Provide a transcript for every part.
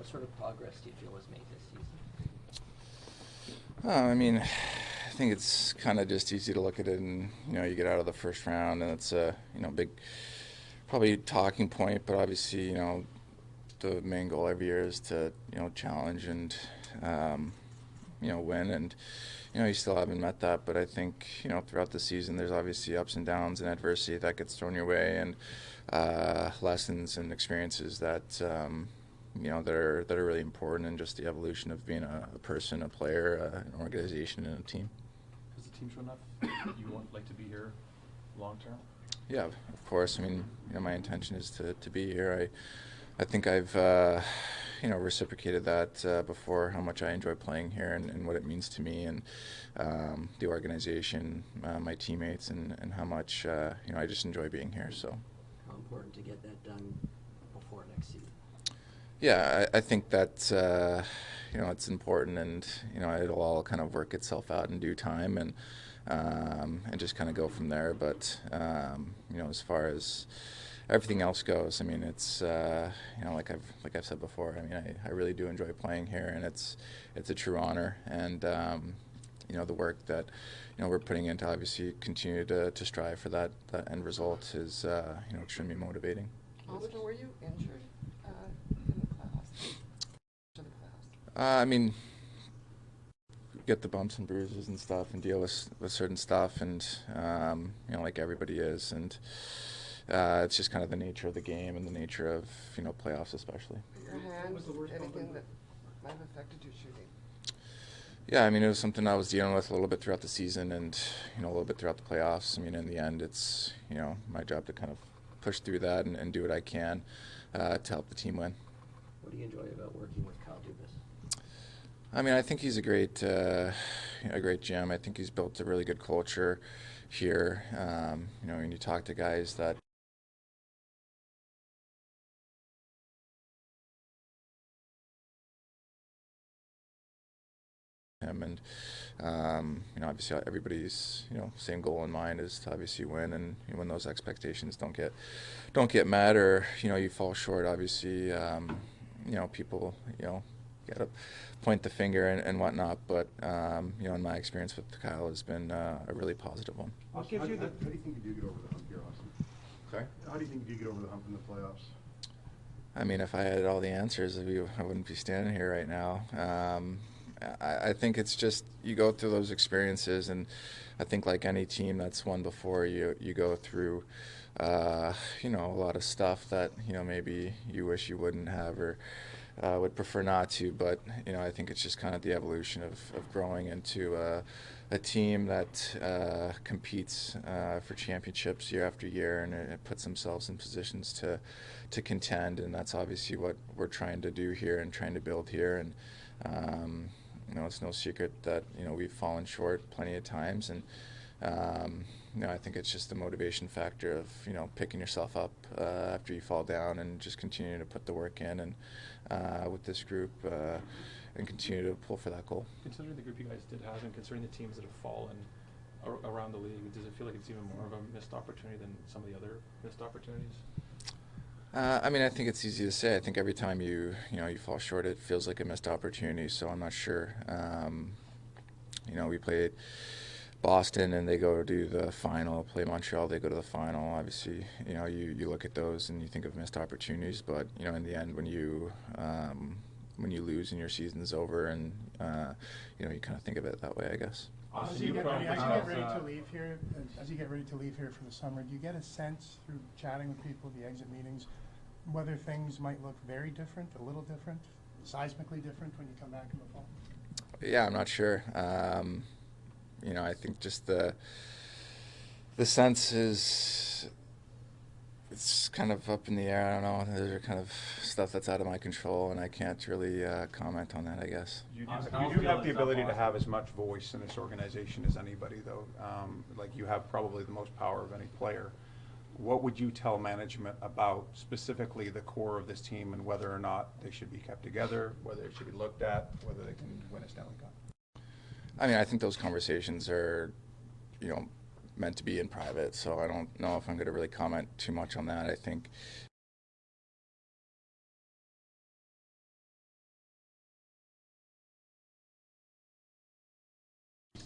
What sort of progress do you feel was made this season? I mean, I think it's kind of just easy to look at it and, you get out of the first round and it's a, big, probably talking point, but obviously, the main goal every year is to, challenge and, um, win. And, you still haven't met that, but I think, throughout the season, there's obviously ups and downs and adversity that gets thrown your way and lessons and experiences that, that are really important in just the evolution of being a person, a player, an organization, and a team. Has the team shown enough you want like to be here long term? Yeah, of course. I mean, my intention is to be here. I think I've reciprocated that before, how much I enjoy playing here and what it means to me and the organization, my teammates, and how much I just enjoy being here. So. How important to get that done before next season? Yeah, I think that it's important, and it'll all kind of work itself out in due time, and just kind of go from there. But as far as everything else goes, I mean, it's like I've said before. I mean, I really do enjoy playing here, and it's a true honor. And the work that we're putting in to obviously continue to strive for that end result is extremely motivating. Auston, were you injured in the playoffs? I mean, get the bumps and bruises and stuff and deal with certain stuff, and like everybody is, and it's just kind of the nature of the game and the nature of playoffs especially. Your hand, anything that might have affected your shooting? Yeah, I mean, it was something I was dealing with a little bit throughout the season and a little bit throughout the playoffs. I mean, in the end, it's my job to kind of push through that and do what I can to help the team win. What do you enjoy about working with Kyle Dubas? I mean, I think he's a great GM. I think he's built a really good culture here. When you talk to guys that him, and obviously everybody's same goal in mind is to obviously win, and when those expectations don't get met, or you fall short, obviously people got to point the finger and whatnot, but in my experience with Kyle has been a really positive one. How do you think you do get over the hump here, Auston? Sorry? How do you think you get over the hump in the playoffs? I mean, if I had all the answers, I wouldn't be standing here right now. I think it's just you go through those experiences, and I think like any team that's won before, you go through a lot of stuff that maybe you wish you wouldn't have or would prefer not to. But I think it's just kind of the evolution of growing into a team that competes for championships year after year, and it puts themselves in positions to contend, and that's obviously what we're trying to do here and trying to build here. And it's no secret that we've fallen short plenty of times, and I think it's just the motivation factor of picking yourself up after you fall down and just continuing to put the work in, and with this group and continue to pull for that goal. Considering the group you guys did have, and considering the teams that have fallen around the league, does it feel like it's even more of a missed opportunity than some of the other missed opportunities? I mean, I think it's easy to say. I think every time you fall short, it feels like a missed opportunity. So I'm not sure. We played Boston, and they go to the final. Play Montreal, they go to the final. Obviously, you look at those and you think of missed opportunities. But in the end, when you lose and your season's over, and you kind of think of it that way, I guess. As you get ready to leave here, for the summer, do you get a sense through chatting with people, the exit meetings, whether things might look very different, a little different, seismically different when you come back in the fall? Yeah, I'm not sure. I think just the sense is it's kind of up in the air. I don't know. Those are kind of stuff that's out of my control, and I can't really comment on that, I guess. You do have the ability to have as much voice in this organization as anybody, though. Like you have probably the most power of any player. What would you tell management about specifically the core of this team and whether or not they should be kept together, whether it should be looked at, whether they can win a Stanley Cup? I mean, I think those conversations are, meant to be in private, so I don't know if I'm going to really comment too much on that. I think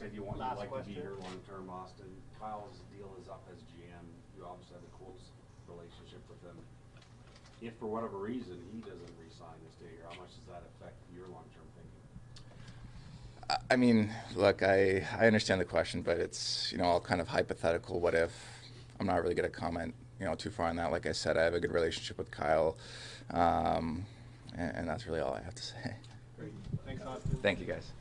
said you'd Last like to be question. here long-term, Austin. Kyle's deal is up as GM. You obviously have a close relationship with him. If for whatever reason he doesn't re-sign and stay here, how much does that affect your long-term thinking? I mean, look, I understand the question, but it's, all kind of hypothetical. What if? I'm not really going to comment, too far on that. Like I said, I have a good relationship with Kyle, and that's really all I have to say. Great. Thanks, Austin. Thank you, guys.